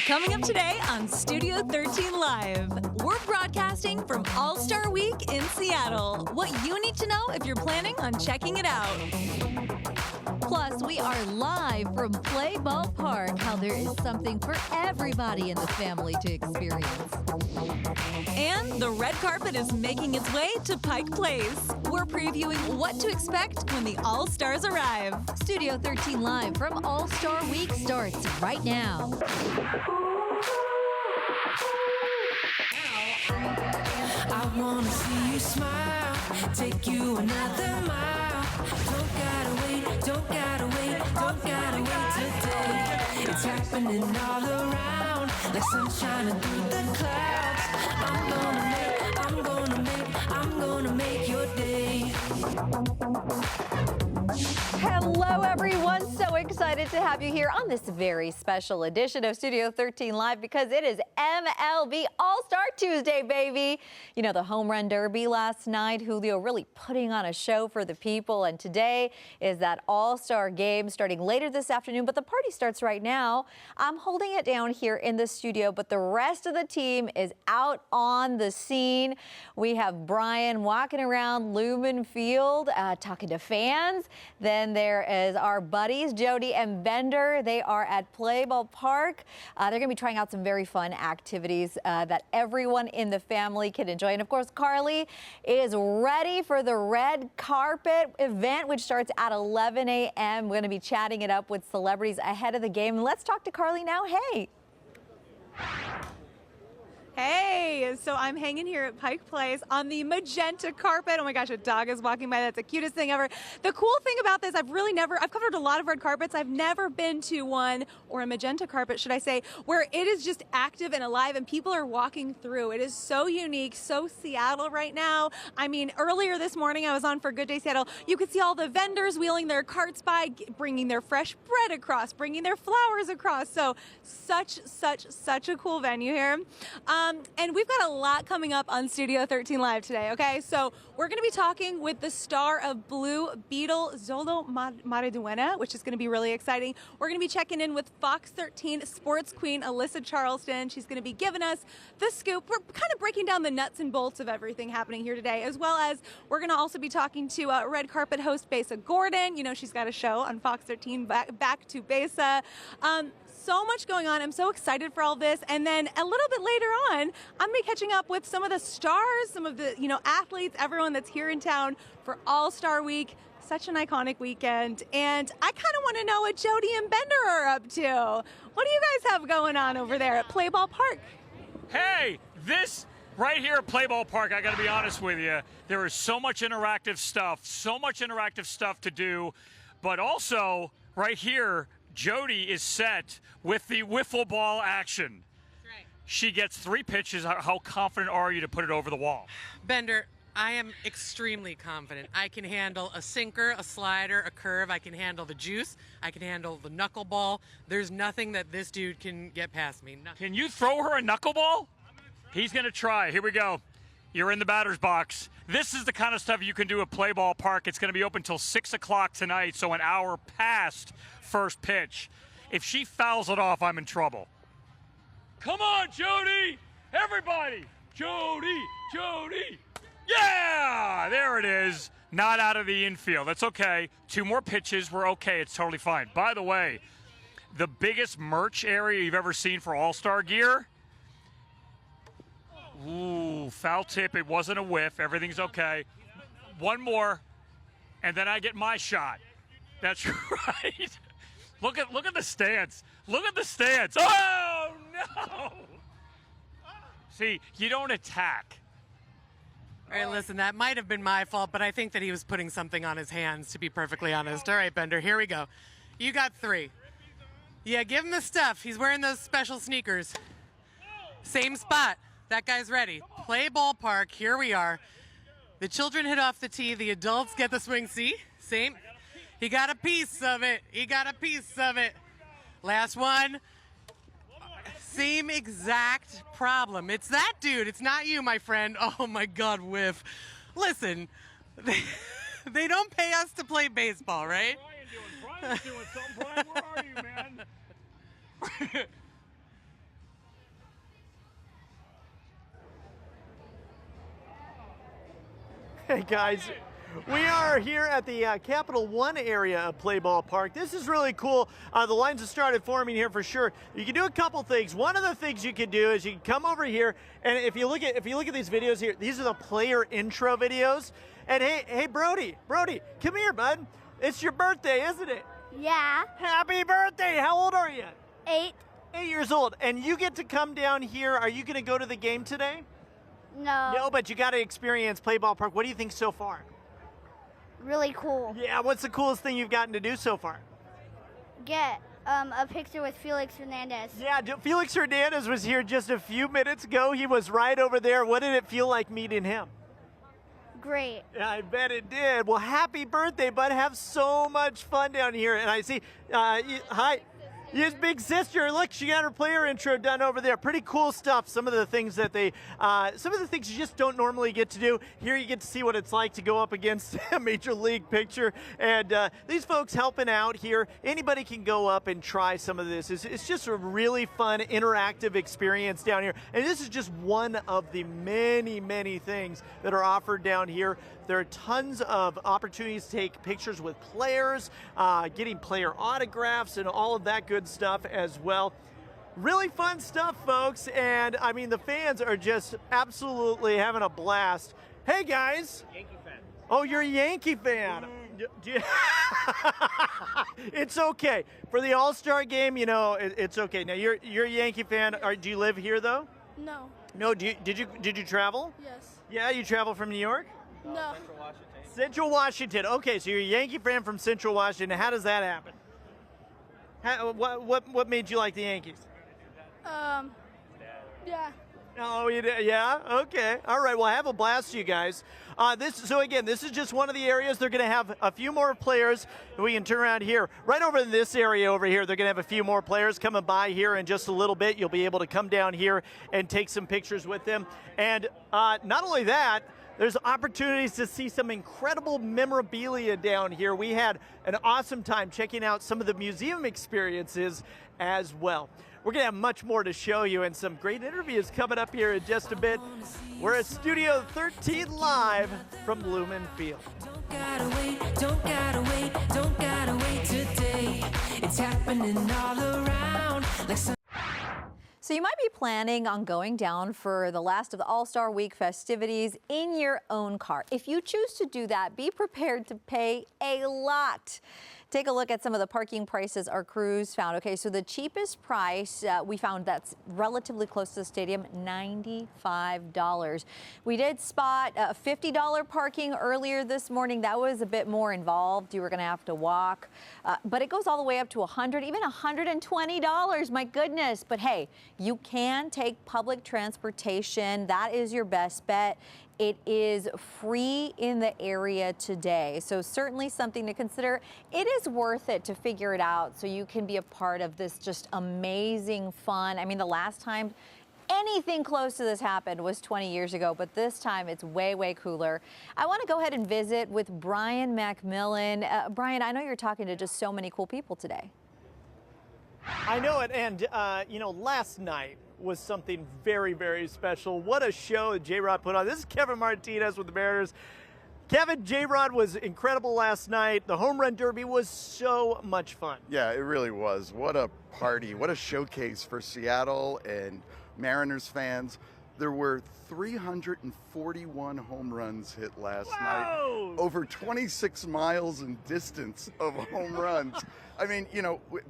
Coming up today on Studio 13 Live, we're broadcasting from All-Star Week in Seattle. What you need to know if you're planning on checking it out. Plus, we are live from Play Ball Park, how there is something for everybody in the family to experience. And the red carpet is making its way to Pike Place. We're previewing what to expect when the All-Stars arrive. Studio 13 Live from All-Star Week starts right now. I wanna see you smile, take you another mile. Don't gotta wait, don't gotta wait, don't gotta wait today. It's happening all around, like sunshine through the clouds. I'm gonna make your day. Hello, everyone. So excited to have you here on this very special edition of Studio 13 Live because it is MLB All-Star Tuesday, baby. You know, the home run derby last night, Julio really putting on a show for the people. And today is that All-Star game starting later this afternoon, but the party starts right now. I'm holding it down here in the studio, but the rest of the team is out on the scene. We have Brian walking around Lumen Field, talking to fans. Then there is our buddies, Jody and Bender. They are at Play Ball Park. They're going to be trying out some very fun activities that everyone in the family can enjoy. And of course, Carly is ready for the red carpet event, which starts at 11 a.m. We're going to be chatting it up with celebrities ahead of the game. Let's talk to Carly now. Hey. Hey, so I'm hanging here at Pike Place on the magenta carpet. Oh my gosh, a dog is walking by. That's the cutest thing ever. The cool thing about this, I've covered a lot of red carpets. I've never been to one, or a magenta carpet, should I say, where it is just active and alive and people are walking through. It is so unique, so Seattle right now. I mean, earlier this morning I was on for Good Day Seattle. You could see all the vendors wheeling their carts by, bringing their fresh bread across, bringing their flowers across. So such a cool venue here. And we've got a lot coming up on Studio 13 Live today, okay? So we're going to be talking with the star of Blue Beetle, Zolo Mariduena, which is going to be really exciting. We're going to be checking in with Fox 13 sports queen Alyssa Charleston. She's going to be giving us the scoop. We're kind of breaking down the nuts and bolts of everything happening here today, as well as we're going to also be talking to red carpet host Besa Gordon. You know, she's got a show on Fox 13, back to Besa. So much going on. I'm so excited for all this. And then a little bit later on, I'm going to be catching up with some of the stars, some of the, athletes, everyone that's here in town for All-Star Week. Such an iconic weekend. And I kind of want to know what Jody and Bender are up to. What do you guys have going on over there at Play Ball Park? Hey, this right here at Play Ball Park, I got to be honest with you, there is so much interactive stuff to do. But also, right here, Jody is set with the wiffle ball action. That's right. She gets 3 pitches. How confident are you to put it over the wall? Bender, I am extremely confident. I can handle a sinker, a slider, a curve. I can handle the juice. I can handle the knuckleball. There's nothing that this dude can get past me. Nothing. Can you throw her a knuckleball? He's going to try. Here we go. You're in the batter's box. This is the kind of stuff you can do at Play Ball Park. It's going to be open till 6 o'clock tonight, so an hour past first pitch. If she fouls it off, I'm in trouble. Come on, Jody! Everybody! Jody! Yeah! There it is. Not out of the infield. That's okay. 2 more pitches. We're okay. It's totally fine. By the way, the biggest merch area you've ever seen for All-Star gear. Ooh, foul tip. It wasn't a whiff. Everything's okay. 1 more, and then I get my shot. That's right. Look at the stance. Look at the stance. Oh, no. See, you don't attack. All right, listen, that might have been my fault, but I think that he was putting something on his hands, to be perfectly honest. All right, Bender, here we go. You got 3. Yeah, give him the stuff. He's wearing those special sneakers. Same spot. That guy's ready. Play Ball Park. Here we are. The children hit off the tee. The adults get the swing. See? Same. He got a piece of it. Last one. Same exact problem. It's that dude. It's not you, my friend. Oh, my God, whiff. Listen, they don't pay us to play baseball, right? Brian's doing something. Brian, where are you, man? Hey guys, we are here at the Capital One area of Play Ball Park. This is really cool. The lines have started forming here for sure. You can do a couple things. One of the things you can do is you can come over here, and if you look at these videos here, these are the player intro videos. And hey Brody, come here, bud. It's your birthday, isn't it? Yeah. Happy birthday! How old are you? 8. 8 years old. And you get to come down here. Are you going to go to the game today? No. No, but you got to experience Play Ball Park. What do you think so far? Really cool. Yeah, what's the coolest thing you've gotten to do so far? Get a picture with Felix Hernandez. Yeah, Felix Hernandez was here just a few minutes ago. He was right over there. What did it feel like meeting him? Great. Yeah, I bet it did. Well, happy birthday, bud. Have so much fun down here. And I see, hi. His big sister, look, she got her player intro done over there. Pretty cool stuff. Some of the things that some of the things you just don't normally get to do. Here you get to see what it's like to go up against a major league pitcher. And these folks helping out here, anybody can go up and try some of this. It's just a really fun, interactive experience down here. And this is just one of the many, many things that are offered down here. There are tons of opportunities to take pictures with players, getting player autographs, and all of that good stuff as well. Really fun stuff, folks, and I mean the fans are just absolutely having a blast. Hey guys! Yankee fan. Oh, you're a Yankee fan. It's okay for the All-Star game. You know, it's okay. Now you're a Yankee fan. Do you live here though? No. No. Did you travel? Yes. Yeah, you travel from New York. No. Central Washington. Central Washington. Okay, so you're a Yankee fan from Central Washington. How does that happen? What made you like the Yankees? Yeah. Oh, you did? Yeah. Okay. All right. Well, have a blast, you guys. This is just one of the areas. They're going to have a few more players. We can turn around here. Right over in this area over here, they're going to have a few more players coming by here in just a little bit. You'll be able to come down here and take some pictures with them. And not only that, there's opportunities to see some incredible memorabilia down here. We had an awesome time checking out some of the museum experiences as well. We're going to have much more to show you and some great interviews coming up here in just a bit. We're at Studio 13 live from Lumen Field. Don't gotta wait, don't gotta wait, don't gotta wait today. It's happening all around like some. So you might be planning on going down for the last of the All-Star Week festivities in your own car. If you choose to do that, be prepared to pay a lot. Take a look at some of the parking prices our crews found. Okay, so the cheapest price we found that's relatively close to the stadium, $95. We did spot $50 parking earlier this morning. That was a bit more involved. You were gonna have to walk, but it goes all the way up to $100, even $120, my goodness. But hey, you can take public transportation. That is your best bet. It is free in the area today, so certainly something to consider. It is worth it to figure it out so you can be a part of this just amazing fun. I mean, the last time anything close to this happened was 20 years ago, but this time it's way, way cooler. I want to go ahead and visit with Brian McMillan. Brian, I know you're talking to just so many cool people today. I know it, and last night was something very, very special. What a show that J-Rod put on. This is Kevin Martinez with the Mariners. Kevin, J-Rod was incredible last night. The home run derby was so much fun. Yeah, it really was. What a party. What a showcase for Seattle and Mariners fans. There were 341 home runs hit last night. Over 26 miles in distance of home runs. I mean,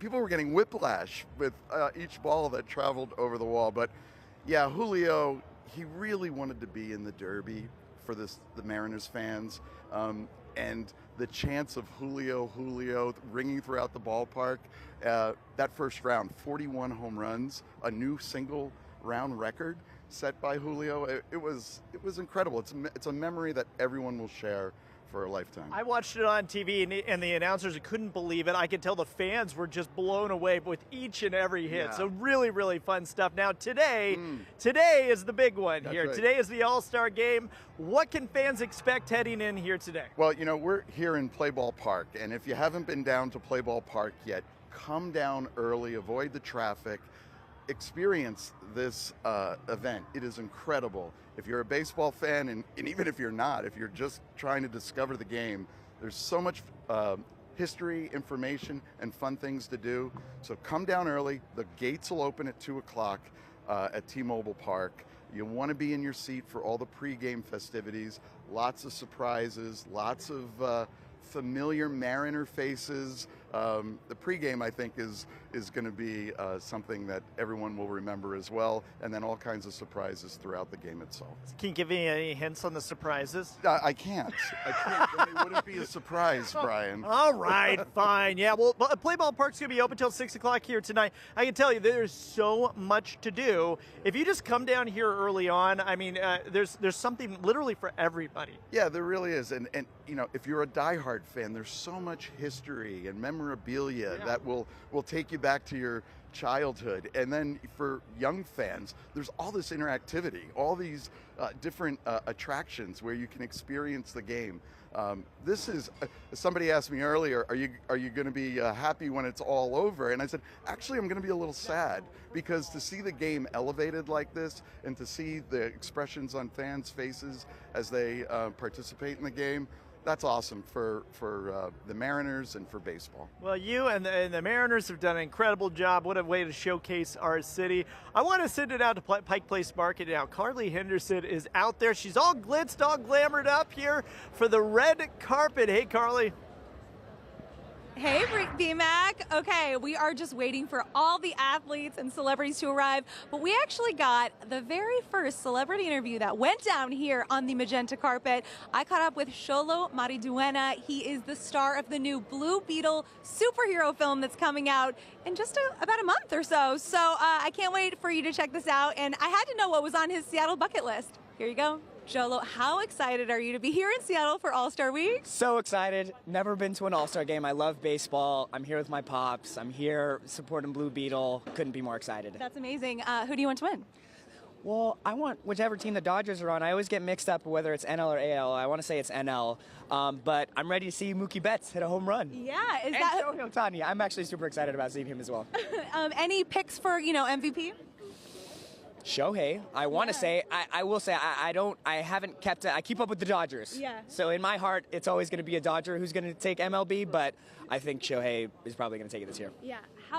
people were getting whiplash with each ball that traveled over the wall. But yeah, Julio, he really wanted to be in the Derby for the Mariners fans. And the chants of Julio ringing throughout the ballpark. That first round, 41 home runs, a new single round record set by Julio. It was incredible. It's a memory that everyone will share for a lifetime. I watched it on TV, and the announcers couldn't believe it. I could tell the fans were just blown away with each and every hit. Yeah. So really, really fun stuff. Now today is the big one here. Right. Today is the All-Star Game. What can fans expect heading in here today? Well, we're here in Play Ball Park, and if you haven't been down to Play Ball Park yet, come down early, avoid the traffic. experience this event. It is incredible. If you're a baseball fan, and even if you're not, if you're just trying to discover the game, there's so much history, information, and fun things to do. So come down early. The gates will open at 2 o'clock at T-Mobile Park. You want to be in your seat for all the pregame festivities, lots of surprises, lots of familiar Mariner faces. The pregame, I think, is going to be something that everyone will remember as well, and then all kinds of surprises throughout the game itself. Can you give me any hints on the surprises? I can't. Then it wouldn't be a surprise, Brian. All right, fine. Yeah, well, Play Ball Park's going to be open till 6 o'clock here tonight. I can tell you there's so much to do. If you just come down here early on, I mean, there's something literally for everybody. Yeah, there really is. And you know, if you're a diehard fan, there's so much history and memorabilia that will take you back to your childhood. And then for young fans, there's all this interactivity, all these different attractions where you can experience the game. This is, somebody asked me earlier, are you going to be happy when it's all over? And I said, actually, I'm going to be a little sad, because to see the game elevated like this and to see the expressions on fans' faces as they participate in the game, that's awesome for the Mariners and for baseball. Well, you and the Mariners have done an incredible job. What a way to showcase our city. I want to send it out to Pike Place Market now. Carly Henderson is out there. She's all glitzed, all glamored up here for the red carpet. Hey, Carly. Hey, B-Mac. Okay, we are just waiting for all the athletes and celebrities to arrive, but we actually got the very first celebrity interview that went down here on the magenta carpet. I caught up with Xolo Mariduena. He is the star of the new Blue Beetle superhero film that's coming out in just about a month or so. So I can't wait for you to check this out, and I had to know what was on his Seattle bucket list. Here you go. Xolo, how excited are you to be here in Seattle for All-Star Week? So excited. Never been to an All-Star game. I love baseball. I'm here with my pops. I'm here supporting Blue Beetle. Couldn't be more excited. That's amazing. Who do you want to win? Well, I want whichever team the Dodgers are on. I always get mixed up whether it's NL or AL. I want to say it's NL. But I'm ready to see Mookie Betts hit a home run. Yeah. And Shohei Ohtani. I'm actually super excited about seeing him as well. Any picks for, MVP? Shohei, I want to say, I will say, I haven't kept it. I keep up with the Dodgers. Yeah. So in my heart, it's always going to be a Dodger who's going to take MLB, but I think Shohei is probably going to take it this year. Yeah.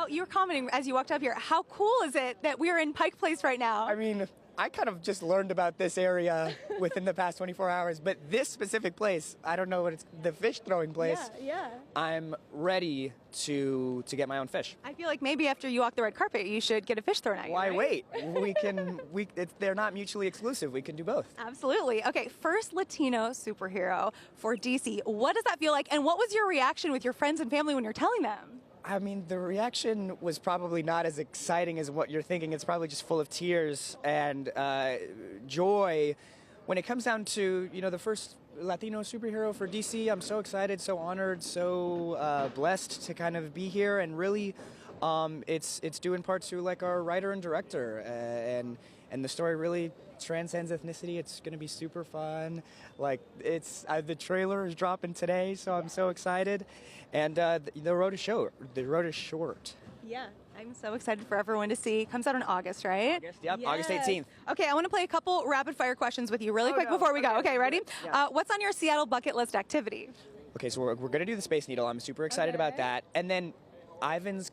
You were commenting as you walked up here. How cool is it that we're in Pike Place right now? I mean, I kind of just learned about this area within the past 24 hours, but this specific place, I don't know what it's, the fish throwing place. Yeah. I'm ready to get my own fish. I feel like maybe after you walk the red carpet, you should get a fish thrown at you. Why right? wait? They're not mutually exclusive. We can do both. Absolutely. Okay, first Latino superhero for DC. What does that feel like? And what was your reaction with your friends and family when you're telling them? I mean, the reaction was probably not as exciting as what you're thinking. It's probably just full of tears and joy. When it comes down to, the first Latino superhero for DC, I'm so excited, so honored, so blessed to kind of be here. And really, it's due in part to like our writer and director. And the story really transcends ethnicity. It's going to be super fun. Like the trailer is dropping today, so I'm so excited. And the road is short. The road is short. Yeah, I'm so excited for everyone to see. Comes out in August, right? August, yep, Yes. August 18th. Okay, I want to play a couple rapid fire questions with you really quick before we go. Okay, ready? Yeah. What's on your Seattle bucket list activity? Okay, so we're going to do the Space Needle. I'm super excited about that. And then Ivan's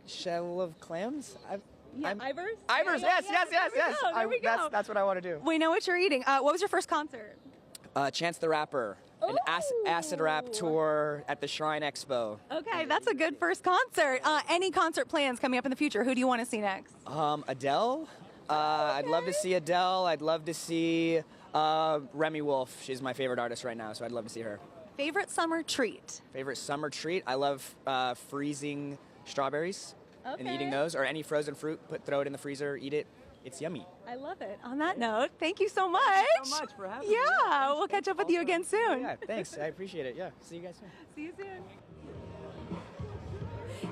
shell of clams? Ivers? Ivers, Yeah, yes. There we go. That's what I want to do. We know what you're eating. What was your first concert? Chance the Rapper, an acid rap tour at the Shrine Expo. Okay, that's a good first concert. Any concert plans coming up in the future? Who do you want to see next? Adele. I'd love to see Adele. I'd love to see Remy Wolf. She's my favorite artist right now, so I'd love to see her. Favorite summer treat? Favorite summer treat? I love freezing strawberries and eating those, or any frozen fruit. Throw it in the freezer, eat it. It's yummy. I love it. On that note, thank you so much. Thank you so much for having me. Yeah, we'll catch up with you again soon. Yeah, thanks. I appreciate it. Yeah, see you guys soon. See you soon.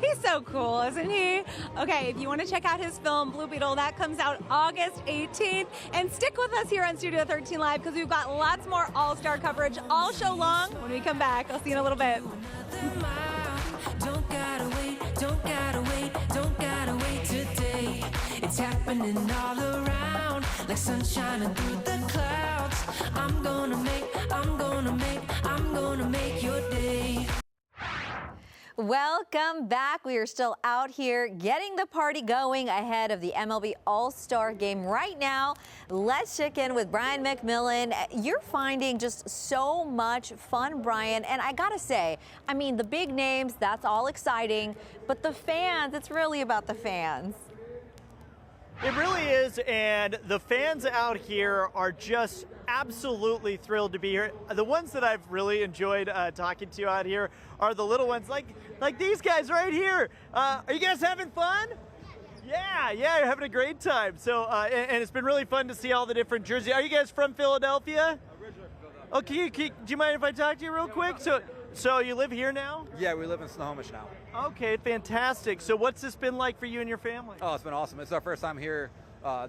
He's so cool, isn't he? Okay, if you want to check out his film, Blue Beetle, that comes out August 18th. And stick with us here on Studio 13 Live because we've got lots more All-Star coverage all show long. When we come back, I'll see you in a little bit. Don't gotta wait, don't gotta wait, don't gotta wait. happening all around, like sunshine through the clouds. I'm gonna make your day. Welcome back. We are still out here getting the party going ahead of the MLB All-Star Game right now. Let's check in with Brian McMillan. You're finding just so much fun, Brian. And I gotta say, I mean, the big names, that's all exciting, but the fans, it's really about the fans. It really is, and the fans out here are just absolutely thrilled to be here. The ones that I've really enjoyed talking to out here are the little ones, like these guys right here. Are you guys having fun? Yeah, you're having a great time. So, and it's been really fun to see all the different jerseys. Are you guys from Philadelphia? Originally from Philadelphia. Okay, do you mind if I talk to you real quick? So you live here now? Yeah, we live in Snohomish now. Okay, fantastic. So what's this been like for you and your family? Oh, it's been awesome. It's our first time here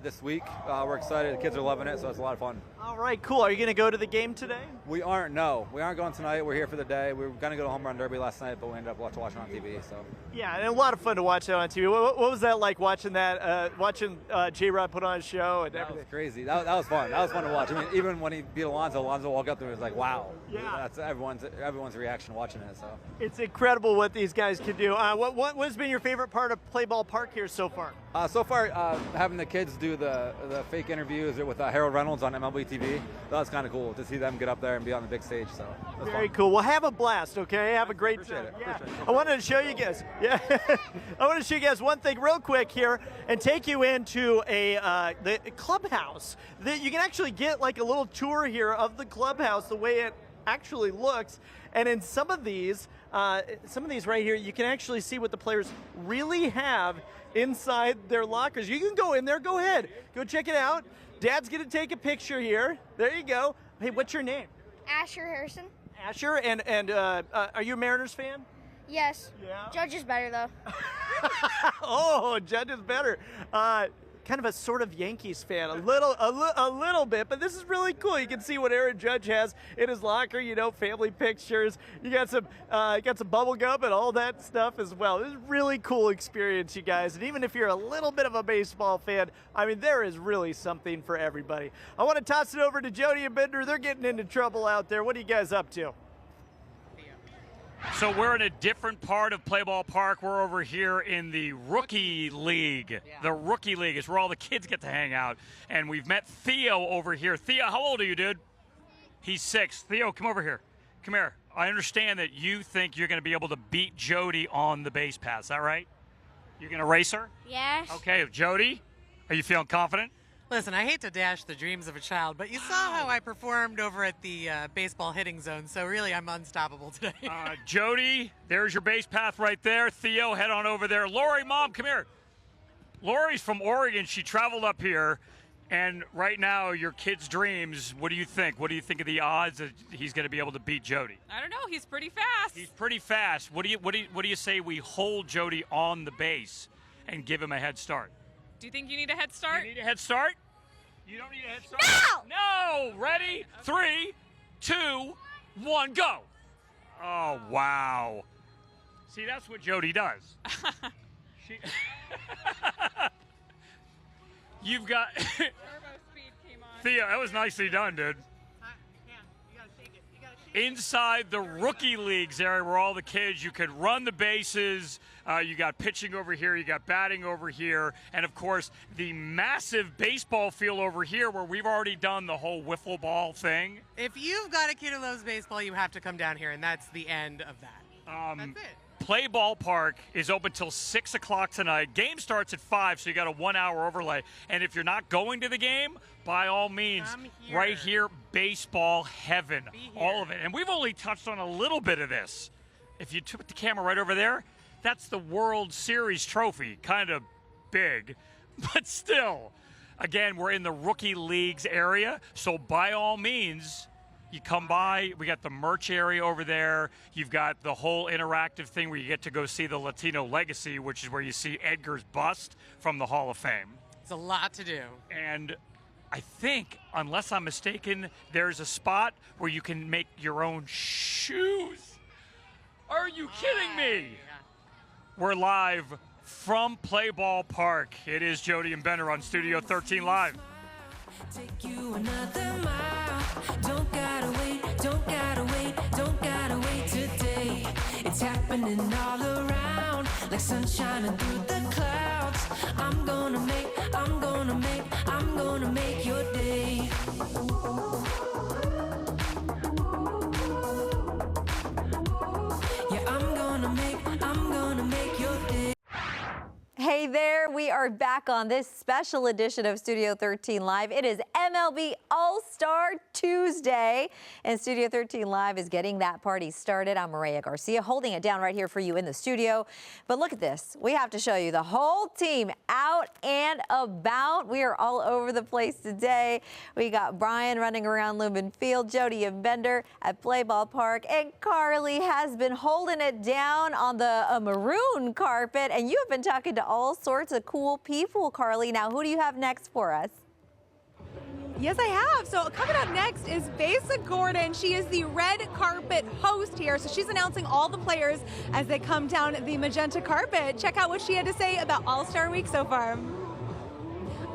this week. We're excited. The kids are loving it, so it's a lot of fun. All right, cool. Are you going to go to the game today? We aren't going tonight. We're here for the day. We were going to go to Home Run Derby last night, but we ended up watching on TV. So. Yeah, and a lot of fun to watch it on TV. What was that like watching that? Watching J-Rod put on a show and everything? That was crazy. That was fun. That was fun to watch. I mean, even when he beat Alonso walked up there and was like, "Wow!" Yeah, that's everyone's reaction watching it. So it's incredible what these guys can do. What has been your favorite part of Play Ball Park here so far? Having the kids do the fake interviews with Harold Reynolds on MLB TV. That was kind of cool to see them get up there and be on the big stage. So very cool. Well, have a blast. Okay, have a great time. Yeah. I wanted to show you guys. Yeah, I want to show you guys one thing real quick here and take you into the clubhouse. You can actually get like a little tour here of the clubhouse, the way it actually looks. And in some of these right here, you can actually see what the players really have inside their lockers. You can go in there. Go ahead. Go check it out. Dad's going to take a picture here. There you go. Hey, what's your name? Asher Harrison. Asher, and are you a Mariners fan? Yes. Yeah. Judge is better though. Oh, Judge is better. Kind of a sort of Yankees fan, a little bit, but this is really cool. You can see what Aaron Judge has in his locker. You know, family pictures. You got some bubble gum and all that stuff as well. This is a really cool experience, you guys. And even if you're a little bit of a baseball fan, I mean, there is really something for everybody. I want to toss it over to Jody and Bender. They're getting into trouble out there. What are you guys up to? So we're in a different part of Play Ball Park. We're over here in the Rookie League. Yeah. The Rookie League is where all the kids get to hang out. And we've met Theo over here. Theo, how old are you, dude? He's 6. Theo, come over here. Come here. I understand that you think you're going to be able to beat Jody on the base pass. Is that right? You're going to race her? Yes. Okay, Jody, are you feeling confident? Listen, I hate to dash the dreams of a child, but you saw how I performed over at the baseball hitting zone, so really I'm unstoppable today. Jody, there's your base path right there. Theo, head on over there. Lori, Mom, come here. Lori's from Oregon. She traveled up here, and right now, your kid's dreams, what do you think? What do you think of the odds that he's going to be able to beat Jody? I don't know. He's pretty fast. He's pretty fast. What do you say we hold Jody on the base and give him a head start? Do you think you need a head start? You need a head start? You don't need a head start? No! No! Ready? 3, 2, 1, go! Oh, wow. See, that's what Jody does. You've got... Turbo speed came on. Theo, that was nicely done, dude. Inside the Rookie Leagues area where all the kids, you could run the bases, you got pitching over here, you got batting over here, and of course the massive baseball field over here where we've already done the whole wiffle ball thing. If you've got a kid who loves baseball, you have to come down here, and that's the end of that. That's it. Play Ball Park is open till 6 o'clock tonight. Game starts at 5, so you got a 1-hour overlay. And if you're not going to the game, by all means, right here, baseball heaven, all of it. And we've only touched on a little bit of this. If you put the camera right over there, that's the World Series trophy, kind of big, but still. Again, we're in the Rookie Leagues area, so by all means, you come by. We got the merch area over there. You've got the whole interactive thing where you get to go see the Latino Legacy, which is where you see Edgar's bust from the Hall of Fame. It's a lot to do. And I think, unless I'm mistaken, there's a spot where you can make your own shoes. Are you kidding me? Yeah. We're live from Play Ball Park. It is Jody and Bender on Studio 13 Live. Take you another mile. Don't gotta wait, don't gotta wait, don't gotta wait today. It's happening all around, like sunshine through the clouds. I'm gonna make your day. Yeah, I'm gonna make your day. Hey there, we are back on this special edition of Studio 13 Live. It is MLB All-Star Tuesday, and Studio 13 Live is getting that party started. I'm Mireya Garcia, holding it down right here for you in the studio. But look at this. We have to show you the whole team out and about. We are all over the place today. We got Brian running around Lumen Field, Jody and Bender at Play Ball Park, and Carly has been holding it down on the maroon carpet, and you have been talking to all sorts of cool people, Carly. Now, who do you have next for us? Yes, I have. So coming up next is Besa Gordon. She is the red carpet host here. So she's announcing all the players as they come down the magenta carpet. Check out what she had to say about All-Star Week so far.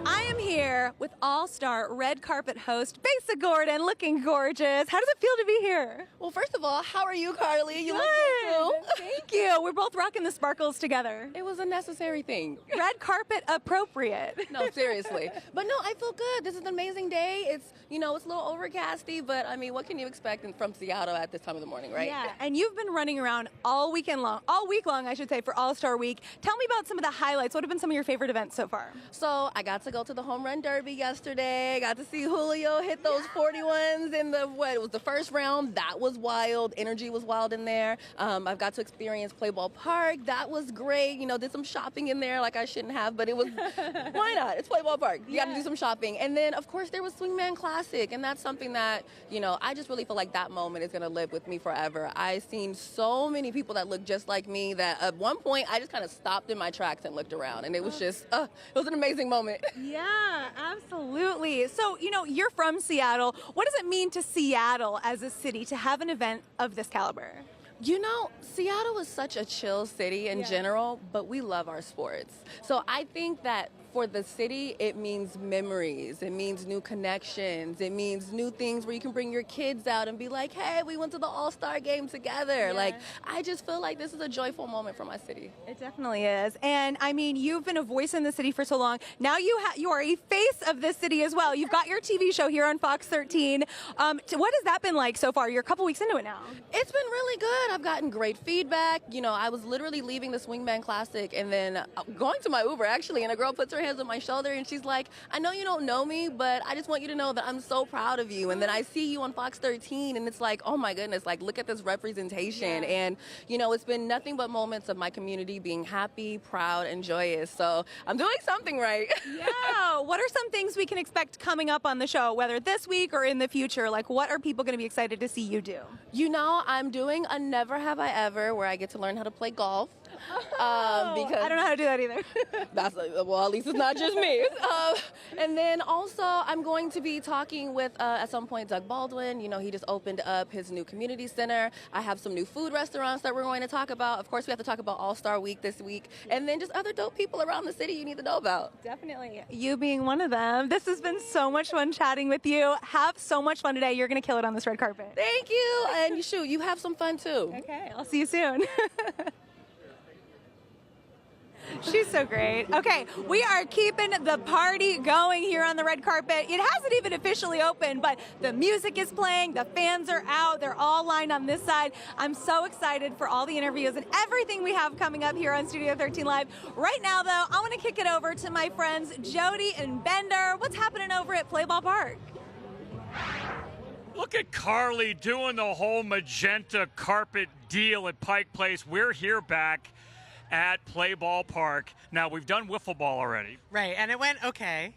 I am here with All-Star red carpet host Besa Gordon, looking gorgeous. How does it feel to be here? Well, first of all, how are you, Carly? You look Good. good, too. Thank you. We're both rocking the sparkles together. It was a necessary thing. Red carpet appropriate. No, seriously. But no, I feel good. This is an amazing day. It's, it's a little overcasty, but I mean, what can you expect from Seattle at this time of the morning, right? Yeah, and you've been running around all week long, I should say, for All-Star Week. Tell me about some of the highlights. What have been some of your favorite events so far? So I got to go to the home run derby yesterday. I got to see Julio hit those 41s in it was the first round. That was wild. Energy was wild in there. I've got to experience Play Ball Park. That was great. Did some shopping in there like I shouldn't have, but it was, why not? It's Play Ball Park. You got to do some shopping. And then, of course, there was Swingman Classic, and that's something that, I just really feel like that moment is going to live with me forever. I've seen so many people that look just like me that at one point I just kind of stopped in my tracks and looked around, and it was just, it was an amazing moment. Yeah, absolutely. So, you're from Seattle. What does it mean to Seattle as a city to have an event of this caliber? Seattle is such a chill city in general, but we love our sports. So I think that for the city, it means memories. It means new connections. It means new things where you can bring your kids out and be like, hey, we went to the All-Star game together. Yeah. I just feel like this is a joyful moment for my city. It definitely is. And I mean, you've been a voice in the city for so long. Now you are a face of this city as well. You've got your TV show here on Fox 13. What has that been like so far? You're a couple weeks into it now. It's been really good. I've gotten great feedback. I was literally leaving the Swingman Classic and then going to my Uber, actually, and a girl puts her hands on my shoulder and she's like, I know you don't know me, but I just want you to know that I'm so proud of you. And then I see you on Fox 13 and it's like, oh my goodness, look at this representation. Yeah. And, it's been nothing but moments of my community being happy, proud, and joyous. So I'm doing something right. Yeah. What are some things we can expect coming up on the show, whether this week or in the future? What are people going to be excited to see you do? I'm doing a Never Have I Ever where I get to learn how to play golf. Because I don't know how to do that either. At least it's not just me. And then also, I'm going to be talking with, at some point, Doug Baldwin. He just opened up his new community center. I have some new food restaurants that we're going to talk about. Of course, we have to talk about All-Star Week this week. And then just other dope people around the city you need to know about. Definitely. You being one of them. This has been so much fun chatting with you. Have so much fun today. You're going to kill it on this red carpet. Thank you. And you have some fun, too. Okay. I'll see you soon. She's so great. Okay, we are keeping the party going here on the red carpet. It hasn't even officially opened, but the music is playing, the fans are out, they're all lined on this side. I'm so excited for all the interviews and everything we have coming up here on Studio 13 Live. Right now, though, I want to kick it over to my friends Jody and Bender. What's happening over at Play Ball Park? Look at Carly doing the whole magenta carpet deal at Pike Place. We're here back at Play Ball Park. Now, we've done wiffle ball already. Right, and it went okay.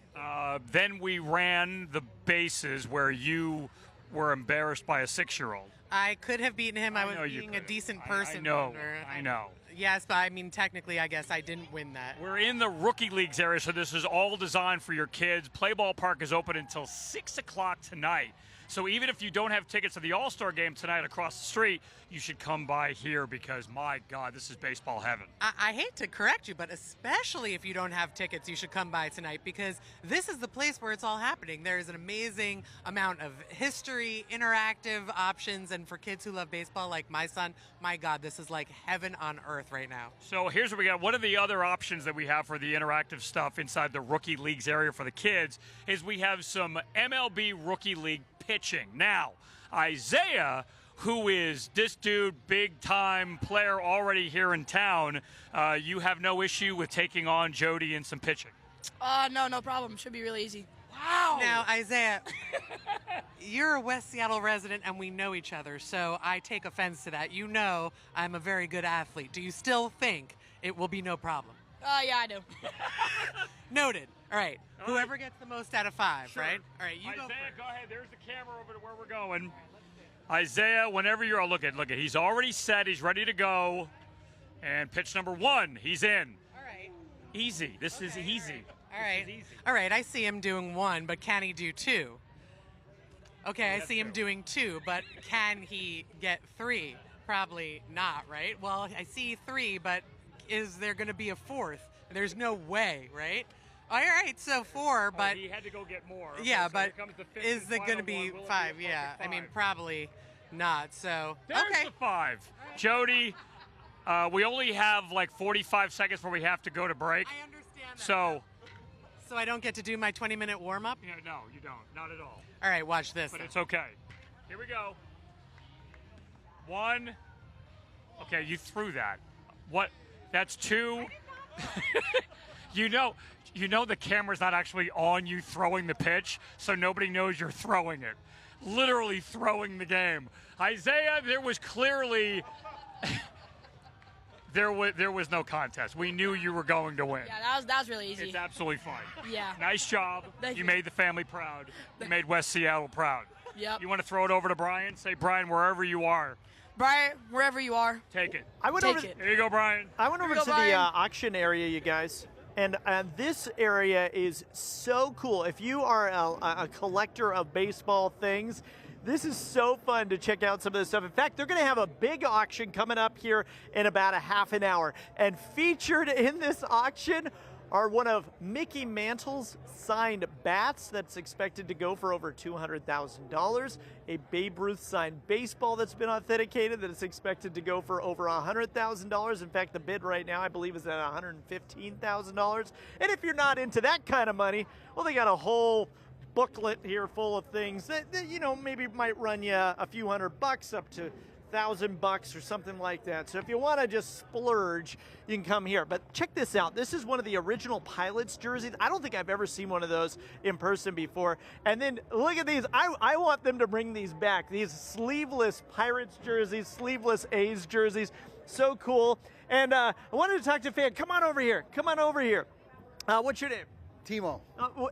Then we ran the bases where you were embarrassed by a 6-year-old. I could have beaten him. I was being a decent person. I know. Yes, but I mean, technically, I guess I didn't win that. We're in the rookie leagues area, so this is all designed for your kids. Play Ball Park is open until 6 o'clock tonight. So even if you don't have tickets to the All-Star game tonight across the street, you should come by here because, my God, this is baseball heaven. I hate to correct you, but especially if you don't have tickets, you should come by tonight because this is the place where it's all happening. There is an amazing amount of history, interactive options, and for kids who love baseball like my son, my God, this is like heaven on earth right now. So here's what we got. One of the other options that we have for the interactive stuff inside the Rookie Leagues area for the kids is we have some MLB Rookie League pitching. Now, Isaiah, who is this dude, big-time player already here in town, you have no issue with taking on Jody in some pitching? No problem. Should be really easy. Wow. Now, Isaiah, you're a West Seattle resident and we know each other, so I take offense to that. You know I'm a very good athlete. Do you still think it will be no problem? Yeah, I do. Noted. All right. Whoever gets the most out of 5, Sure. right? All right, you Isaiah, go first. go ahead. There's the camera over to where we're going. Isaiah, whenever you're, look at, he's already set. He's ready to go. And pitch number 1, he's in. All right. Easy. This is easy. All right. This is easy. All right, I see him doing 1, but can he do 2? Okay, I that's see him true. doing 2, but can he get 3? Probably not, right? Well, I see 3, but is there going to be a 4th? There's no way, right? All right, so 4, but he had to go get more. Okay, yeah, so but here comes the fifth is and it going to final be one. Will it 5? a Yeah, perfect I mean, 5? probably not. So There's okay. the 5. Jody, we only have like 45 seconds where we have to go to break. I understand that. So I don't get to do my 20-minute warm-up? yeah, no, you don't. Not at all. All right, watch this. But then. it's okay. Here we go. 1. Okay, you threw that. What? That's 2. You know the camera's not actually on you throwing the pitch, so nobody knows you're throwing it. Literally throwing the game. Isaiah, there was clearly there was no contest. We knew you were going to win. Yeah, that was really easy. It's absolutely fine. Yeah. Nice job. Thank You you. made the family proud. You made West Seattle proud. Yep. You want to throw it over to Brian? Say, Brian, wherever you are, Brian, wherever you are, take it. I went take over. it. Here you go, Brian. I went over Here to we go, the Brian. auction area, you guys, and this area is so cool. If you are a collector of baseball things, this is so fun to check out some of this stuff. In fact, they're going to have a big auction coming up here in about a half an hour. And featured in this auction are one of Mickey Mantle's signed bats that's expected to go for over $200,000, a Babe Ruth signed baseball that's been authenticated that is expected to go for over $100,000. In fact, the bid right now, I believe, is at $115,000. And if you're not into that kind of money, well, they got a whole booklet here full of things that maybe might run you a few $100 up to $1,000 or something like that. So if you want to just splurge, you can come here. But check this out. This is one of the original Pilots jerseys. I don't think I've ever seen one of those in person before. And then look at these. I want them to bring these back. These sleeveless Pirates jerseys, sleeveless A's jerseys. So cool. And I wanted to talk to a fan. Come on over here. Come on over here. What's your name? Timo.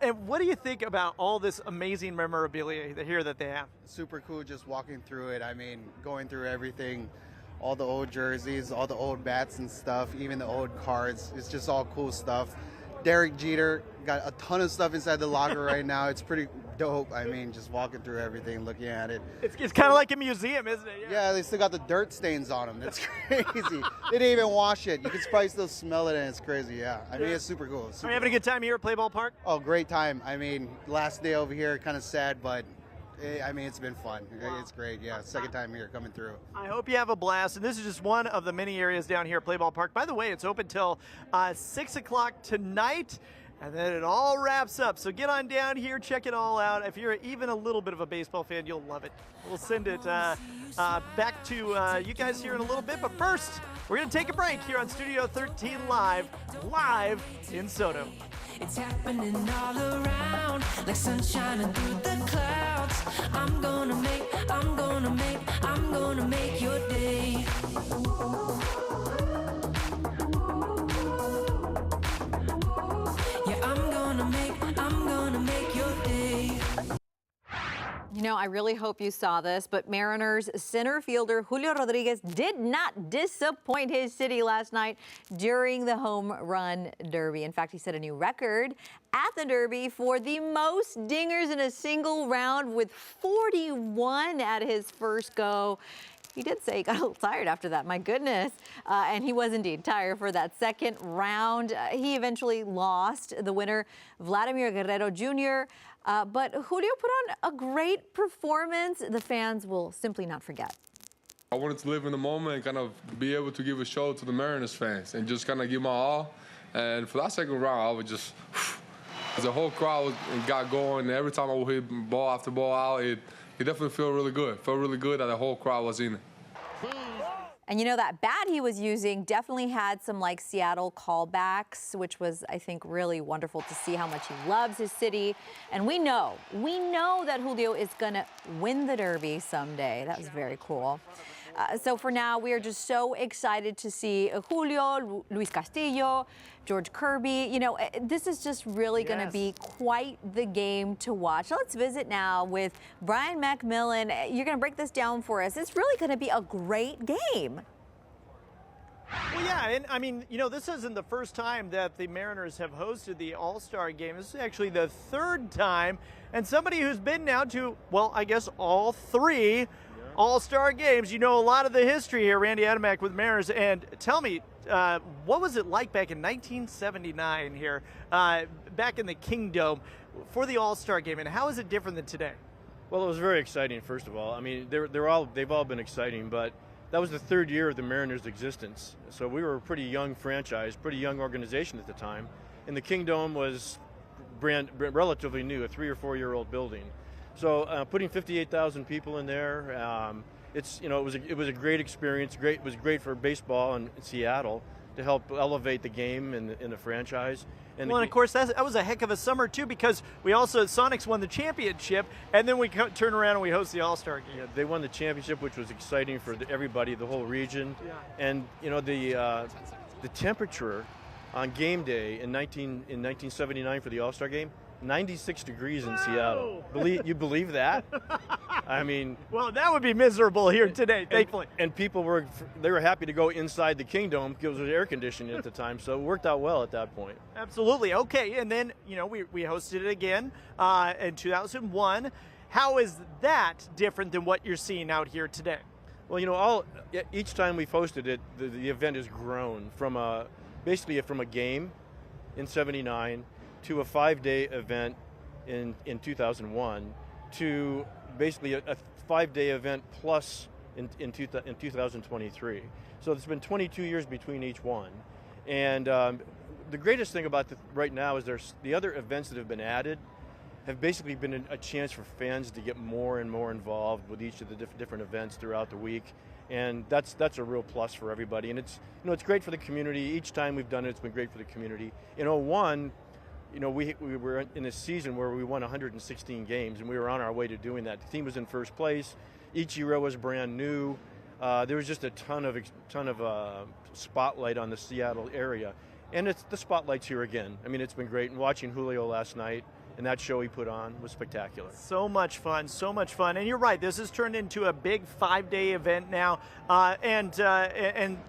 And what do you think about all this amazing memorabilia here that they have? Super cool just walking through it. I mean, going through everything, all the old jerseys, all the old bats and stuff, even the old cards. It's just all cool stuff. Derek Jeter got a ton of stuff inside the locker right now. It's pretty dope. I mean, just walking through everything, looking at it. It's kind of like a museum, isn't it? Yeah, they still got the dirt stains on them. That's crazy. They didn't even wash it. You can probably still smell it, and it's crazy. Yeah, I mean, it's super cool. It's Are super you having a good time here at Play Ball Park? Oh, great time. I mean, last day over here, kind of sad, but it's been fun. It's great. Yeah, second time here coming through. I hope you have a blast. And this is just one of the many areas down here at Play Ball Park. By the way, it's open till 6 o'clock tonight. And then it all wraps up. So get on down here, check it all out. If you're even a little bit of a baseball fan, you'll love it. We'll send it back to you guys here in a little bit. But first, we're going to take a break here on Studio 13 live in Soto. It's happening all around, like sunshine through the clouds. I'm gonna make your day. Yeah, I'm gonna make your day. You know, I really hope you saw this, but Mariners center fielder Julio Rodriguez did not disappoint his city last night during the home run derby. In fact, he set a new record at the derby for the most dingers in a single round with 41 at his first go. He did say he got a little tired after that, my goodness. And he was indeed tired for that second round. He eventually lost. The winner, Vladimir Guerrero Jr., but Julio put on a great performance. The fans will simply not forget. I wanted to live in the moment and kind of be able to give a show to the Mariners fans and just kind of give my all. And for that second round, I was just, the whole crowd got going. And every time I would hit ball after ball out, it definitely felt really good. Felt really good that the whole crowd was in it. And you know, that bat he was using definitely had some like Seattle callbacks, which was, I think, really wonderful to see how much he loves his city. And we know that Julio is going to win the Derby someday. That was very cool. So for now, we are just so excited to see Julio, Luis Castillo, George Kirby. You know, this is just really going to be quite the game to watch. Let's visit now with Brian McMillan. You're going to break this down for us. It's really going to be a great game. Well, yeah, and I mean, you know, this isn't the first time that the Mariners have hosted the All-Star Game. This is actually the third time, and somebody who's been now to, well, I guess all three All-Star Games. You know a lot of the history here, Randy Adamek with Mariners, and tell me, what was it like back in 1979 here, back in the Kingdome for the All-Star Game, and how is it different than today? Well, it was very exciting, first of all. I mean, they've all been exciting, but that was the third year of the Mariners' existence. So we were a pretty young franchise, pretty young organization at the time. And the Kingdome was relatively new, a 3 or 4 year old building. So putting 58,000 people in there, it was a great experience. It was great for baseball in Seattle to help elevate the game in the franchise. And of course, that was a heck of a summer, too, because we also, Sonics won the championship, and then we turn around and we host the All-Star Game. Yeah, they won the championship, which was exciting for everybody, the whole region. Yeah. And, you know, the temperature on game day in 1979 for the All-Star Game, 96 degrees in Seattle. You believe that? I mean, well, that would be miserable here today, thankfully. And people were happy to go inside the Kingdome because it was air conditioning at the time, so it worked out well at that point. Absolutely. Okay, and then, you know, we hosted it again in 2001. How is that different than what you're seeing out here today? Well, you know, each time we've hosted it, the event has grown from basically from a game in '79 to a 5-day event in 2001 to basically a 5-day event plus in 2023. So there's been 22 years between each one. And the greatest thing about right now is the other events that have been added have basically been a chance for fans to get more and more involved with each of the different events throughout the week. And that's a real plus for everybody. And it's great for the community. Each time we've done it, it's been great for the community. In 2001, you know, we were in a season where we won 116 games, and we were on our way to doing that. The team was in first place. Ichiro was brand new. There was just a ton of spotlight on the Seattle area, and the spotlight's here again. I mean, it's been great. And watching Julio last night and that show he put on was spectacular. So much fun, so much fun. And you're right, this has turned into a big 5-day event now. And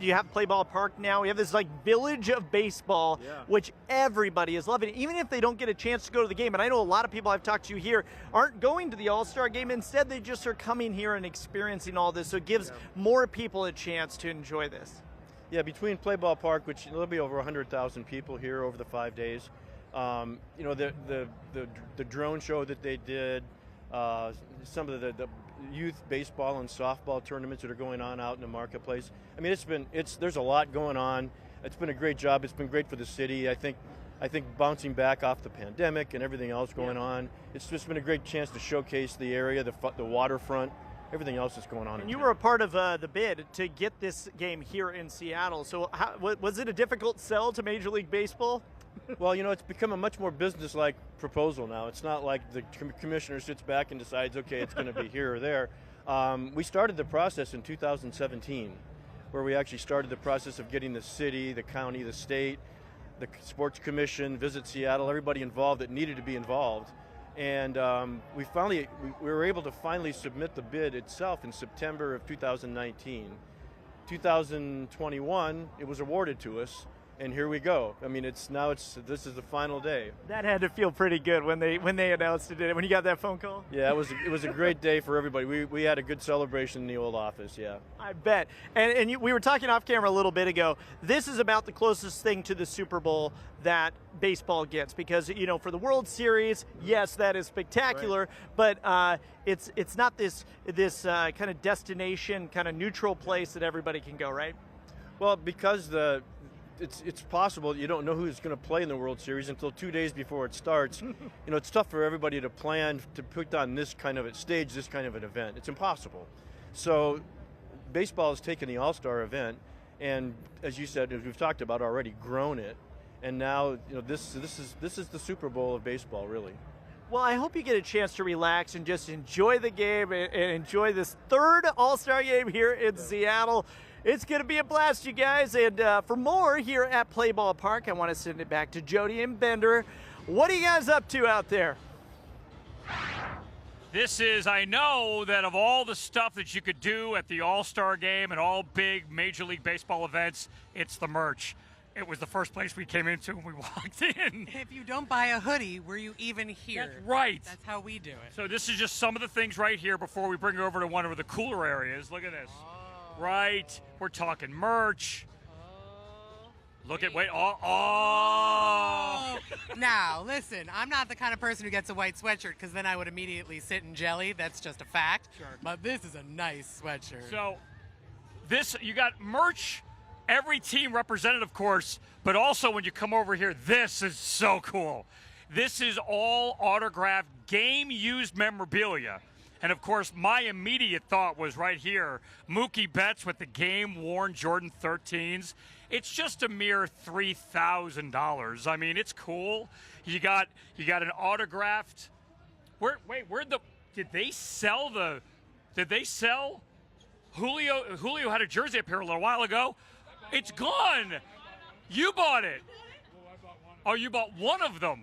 you have Play Ball Park now. We have this like village of baseball, which everybody is loving, even if they don't get a chance to go to the game. And I know a lot of people I've talked to here aren't going to the All-Star Game. Instead, they just are coming here and experiencing all this. So it gives more people a chance to enjoy this. Yeah, between Play Ball Park, which there'll be over 100,000 people here over the 5 days. You know, the drone show that they did, some of the youth baseball and softball tournaments that are going on out in the marketplace. I mean, there's a lot going on. It's been a great job. It's been great for the city. I think bouncing back off the pandemic and everything else going on, it's just been a great chance to showcase the area, the waterfront, everything else that's going on. And you were a part of the bid to get this game here in Seattle. So was it a difficult sell to Major League Baseball? Well, you know, it's become a much more business-like proposal now. It's not like the commissioner sits back and decides, okay, it's going to be here or there. We started the process in 2017, where we actually started the process of getting the city, the county, the state, the sports commission, Visit Seattle, everybody involved that needed to be involved. And we were able to finally submit the bid itself in September of 2019. 2021, it was awarded to us, and here we go. I mean, this is the final day. That had to feel pretty good when they announced it. When you got that phone call. Yeah, it was a great day for everybody. We had a good celebration in the old office. Yeah, I bet. And we were talking off camera a little bit ago. This is about the closest thing to the Super Bowl that baseball gets, because for the World Series, yes, that is spectacular, right. But it's not this kind of destination, kind of neutral place that everybody can go, right? Well, because it's possible you don't know who's going to play in the World Series until 2 days before it starts. It's tough for everybody to plan to put on this kind of a stage, this kind of an event. It's impossible. So baseball has taken the All-Star event and, as you said, as we've talked about already, grown it. And now, this is the Super Bowl of baseball, really. Well, I hope you get a chance to relax and just enjoy the game and enjoy this third All-Star game here in Seattle. It's going to be a blast, you guys. And for more here at Play Ball Park, I want to send it back to Jody and Bender. What are you guys up to out there? I know that of all the stuff that you could do at the All-Star game and all big Major League Baseball events, it's the merch. It was the first place we came into when we walked in. If you don't buy a hoodie, were you even here? That's right. That's how we do it. So this is just some of the things right here before we bring you over to one of the cooler areas. Look at this. Oh. Right. We're talking merch. Look at, Now, listen, I'm not the kind of person who gets a white sweatshirt because then I would immediately sit in jelly. That's just a fact. Sure. But this is a nice sweatshirt. So you got merch. Every team represented, of course, but also when you come over here, this is so cool. This is all autographed game-used memorabilia. And, of course, my immediate thought was right here, Mookie Betts with the game-worn Jordan 13s. It's just a mere $3,000. I mean, it's cool. You got an autographed. Did they sell Julio? Julio had a jersey up here a little while ago. It's gone. You bought it. Oh, you bought one of them.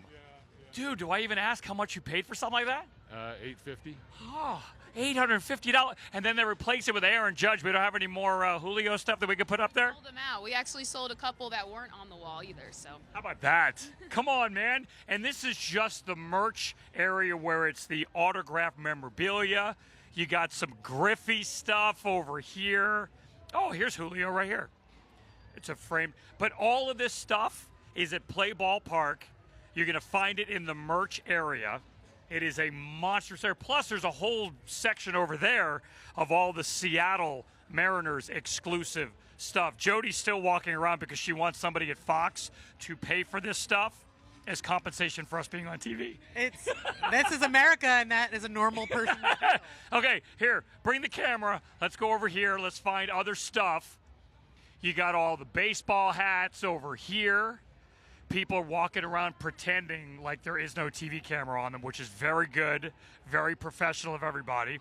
Dude, do I even ask how much you paid for something like that? $850. Oh, $850. And then they replace it with Aaron Judge. We don't have any more Julio stuff that we could put up there? Sold them out. We actually sold a couple that weren't on the wall either. So how about that? Come on, man. And this is just the merch area where it's the autographed memorabilia. You got some Griffey stuff over here. Oh, here's Julio right here. It's a frame. But all of this stuff is at Play Ball Park. You're going to find it in the merch area. It is a monster there. Plus, there's a whole section over there of all the Seattle Mariners exclusive stuff. Jody's still walking around because she wants somebody at Fox to pay for this stuff as compensation for us being on TV. This is America, and that is a normal person. Okay, here, bring the camera. Let's go over here. Let's find other stuff. You got all the baseball hats over here. People are walking around pretending like there is no TV camera on them, which is very good, very professional of everybody.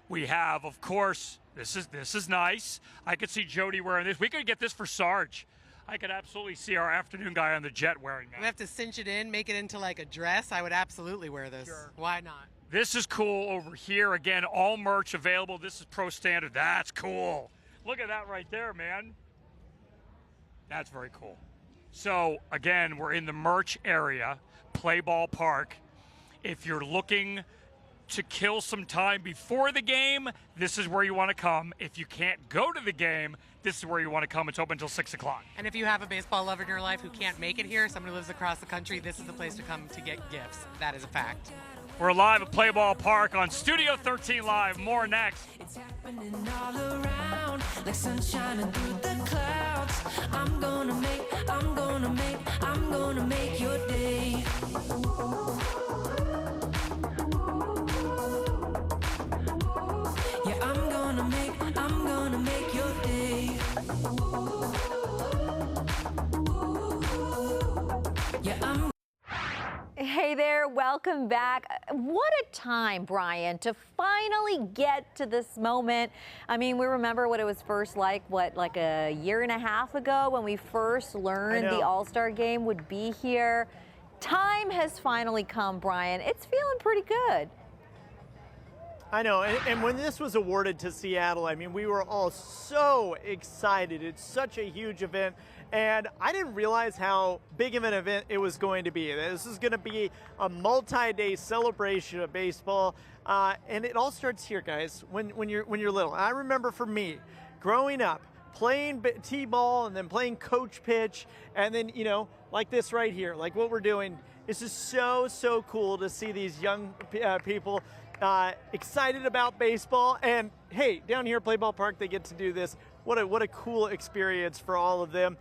We have, of course, this is nice. I could see Jody wearing this. We could get this for Sarge. I could absolutely see our afternoon guy on the jet wearing that. We have to cinch it in, make it into like a dress. I would absolutely wear this. Sure. Why not? This is cool over here. Again, all merch available. This is Pro Standard. That's cool. Look at that right there, man. That's very cool. So, again, we're in the merch area, Play Ball Park. If you're looking to kill some time before the game, this is where you want to come. If you can't go to the game, this is where you want to come. It's open until 6 o'clock. And if you have a baseball lover in your life who can't make it here, someone who lives across the country, this is the place to come to get gifts. That is a fact. We're live at Play Ball Park on Studio 13 Live. More next. It's happening all around, like sunshine through the clouds. I'm gonna make your day. Yeah, I'm gonna make your day. Yeah, Hey there, welcome back. What a time, Brian, to finally get to this moment. I mean, we remember what it was first like a year and a half ago when we first learned the All-Star game would be here. Time has finally come, Brian. It's feeling pretty good. I know, and when this was awarded to Seattle, I mean, we were all so excited. It's such a huge event, and I didn't realize how big of an event it was going to be. This is going to be a multi-day celebration of baseball, and it all starts here, guys, when you're little. I remember for me, growing up, playing t-ball and then playing coach pitch, and then, you know, like this right here, like what we're doing. It's just so cool to see these young people excited about baseball, and hey, down here at Play Ball Park, they get to do this. What a cool experience for all of them.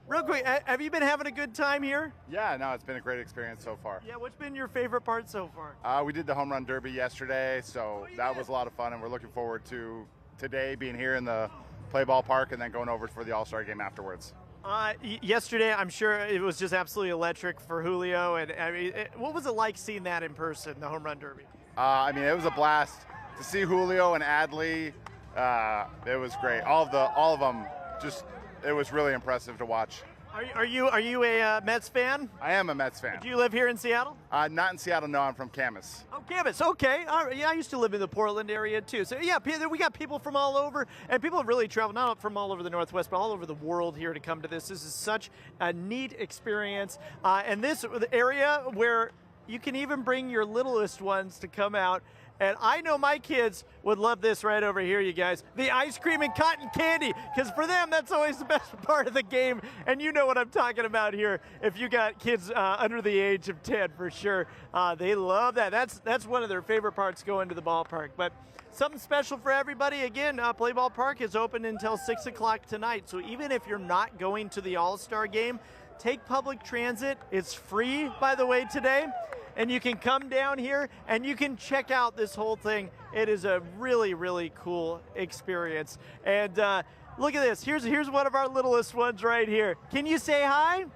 Real quick, have you been having a good time here? Yeah, no, it's been a great experience so far. Yeah, what's been your favorite part so far? We did the home run derby yesterday, so that was a lot of fun, and we're looking forward to today being here in the Play Ball Park and then going over for the All-Star game afterwards. Yesterday, I'm sure it was just absolutely electric for Julio, and I mean, what was it like seeing that in person, the home run derby? I mean, it was a blast to see Julio and Adley. It was great. All of them, just it was really impressive to watch. Are you a Mets fan? I am a Mets fan. Do you live here in Seattle? Not in Seattle. No, I'm from Camas. Oh, Camas. Okay. All right. Yeah, I used to live in the Portland area too. So yeah, we got people from all over, and people have really traveled not from all over the Northwest, but all over the world here to come to this. This is such a neat experience, and this area where you can even bring your littlest ones to come out. And I know my kids would love this right over here, you guys. The ice cream and cotton candy, because for them, that's always the best part of the game. And you know what I'm talking about here. If you got kids under the age of 10, for sure, they love that. That's one of their favorite parts going to the ballpark. But something special for everybody. Again, Play Ball Park is open until 6 o'clock tonight. So even if you're not going to the All-Star game, take public transit. It's free, by the way, today. And you can come down here and you can check out this whole thing. It is a really cool experience. And look at this. Here's one of our littlest ones right here. Can you say hi?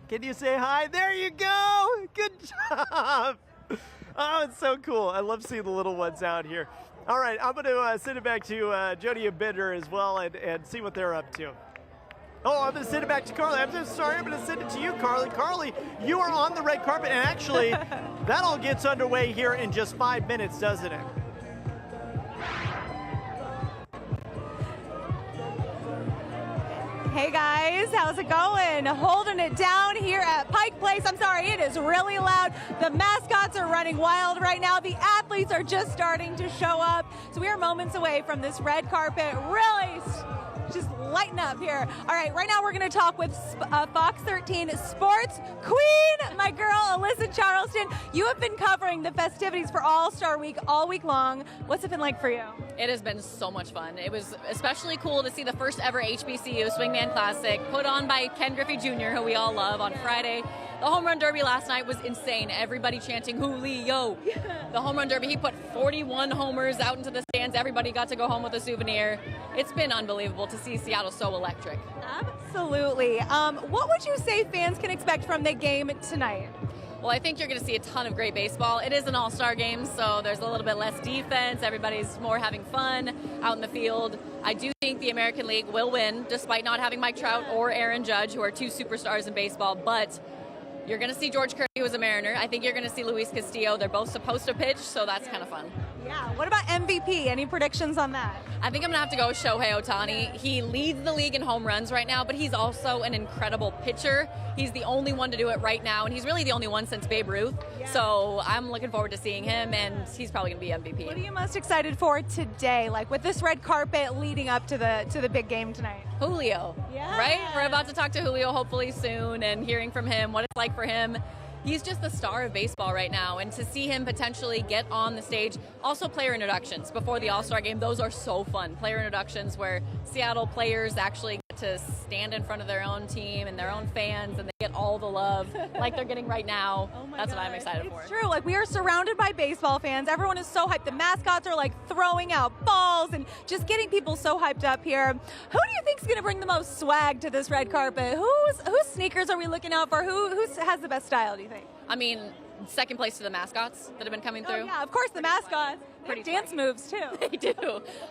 Can you say hi? There you go. Good job. Oh, it's so cool. I love seeing the little ones out here. All right, I'm going to send it back to Jody and Bender as well and see what they're up to. Oh, I'm going to send it back to Carly. I'm so sorry. I'm going to send it to you, Carly. Carly, you are on the red carpet, and actually, that all gets underway here in just 5 minutes, doesn't it? Hey guys, how's it going? Holding it down here at Pike Place. I'm sorry, it is really loud. The mascots are running wild right now. The athletes are just starting to show up. So we are moments away from this red carpet really just lighten up here. All right, right now we're going to talk with Fox 13 Sports Queen, my girl Alyssa Charleston. You have been covering the festivities for All-Star Week all week long. What's it been like for you? It has been so much fun. It was especially cool to see the first ever HBCU Swingman Classic put on by Ken Griffey Jr., who we all love, on Friday. The home run derby last night was insane. Everybody chanting Julio. The home run derby, he put 41 homers out into the stands. Everybody got to go home with a souvenir. It's been unbelievable to see Seattle so electric. Absolutely. What would you say fans can expect from the game tonight? Well, I think you're going to see a ton of great baseball. It is an all-star game, so there's a little bit less defense. Everybody's more having fun out in the field. I do think the American League will win, despite not having Mike Trout or Aaron Judge, who are two superstars in baseball. But you're going to see George Kirby, who is a Mariner. I think you're going to see Luis Castillo. They're both supposed to pitch, so that's kind of fun. Yeah. What about MVP? Any predictions on that? I think I'm going to have to go with Shohei Ohtani. He leads the league in home runs right now, but he's also an incredible pitcher. He's the only one to do it right now, and he's really the only one since Babe Ruth. Yeah. So I'm looking forward to seeing him, and he's probably going to be MVP. What are you most excited for today, like with this red carpet leading up to the big game tonight? Julio. Yeah. Right? We're about to talk to Julio hopefully soon and hearing from him what it's like for him. He's just the star of baseball right now, and to see him potentially get on the stage. Also player introductions before the All-Star game, those are so fun. Player introductions where Seattle players actually get to stand in front of their own team and their own fans, and they get all the love like they're getting right now. That's what I'm excited for. It's true. Like, we are surrounded by baseball fans. Everyone is so hyped. The mascots are like throwing out balls and just getting people so hyped up here. Who do you think is going to bring the most swag to this red carpet? Whose sneakers are we looking out for? Who has the best style, do you think? I mean, second place to the mascots that have been coming through. Oh, yeah, of course, the mascots. Pretty dance moves, too. They do.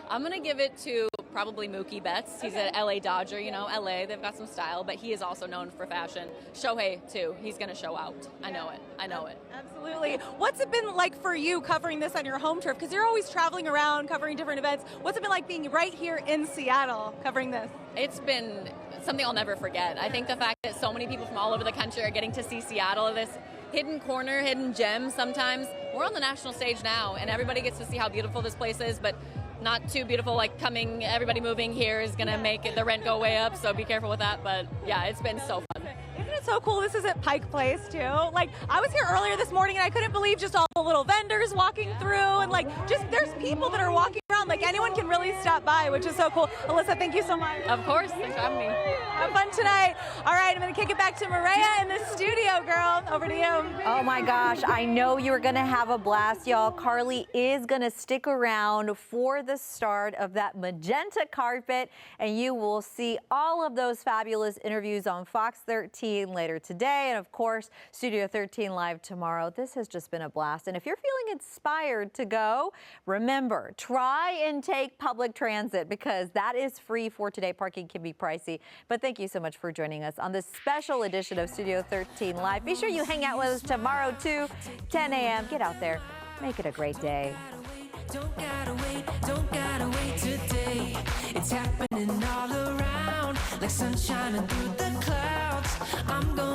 I'm going to give it to probably Mookie Betts. He's an LA Dodger, you know, LA, they've got some style, but he is also known for fashion. Shohei, too. He's going to show out. I know it. I know it. Absolutely. What's it been like for you covering this on your home turf? Because you're always traveling around covering different events. What's it been like being right here in Seattle covering this? It's been something I'll never forget. I think the fact that so many people from all over the country are getting to see Seattle, this hidden corner, hidden gem sometimes. We're on the national stage now, and everybody gets to see how beautiful this place is, but not too beautiful, like everybody moving here is going to make the rent go way up, so be careful with that. But yeah, it's been so fun. Isn't it so cool? This is at Pike Place, too. Like, I was here earlier this morning, and I couldn't believe just all the little vendors walking through, and like, just there's people that are walking around. Like, anyone can really stop by, which is so cool. Alyssa, thank you so much. Of course. Thanks for having me. Have fun tonight. All right, I'm going to kick it back to Mireya in the studio, girl. Over to you. Oh my gosh, I know you are going to have a blast, y'all. Carly is going to stick around for the start of that magenta carpet, and you will see all of those fabulous interviews on Fox 13 later today, and of course, Studio 13 Live tomorrow. This has just been a blast, and if you're feeling inspired to go, remember, try and take public transit because that is free for today. Parking can be pricey, but thank you so much for joining us on this special edition of Studio 13 Live. Be sure you hang out with us tomorrow too, 10 a.m. Get out there. Make it a great day. Don't gotta wait today. It's happening all around, like sun shining through the clouds. I'm going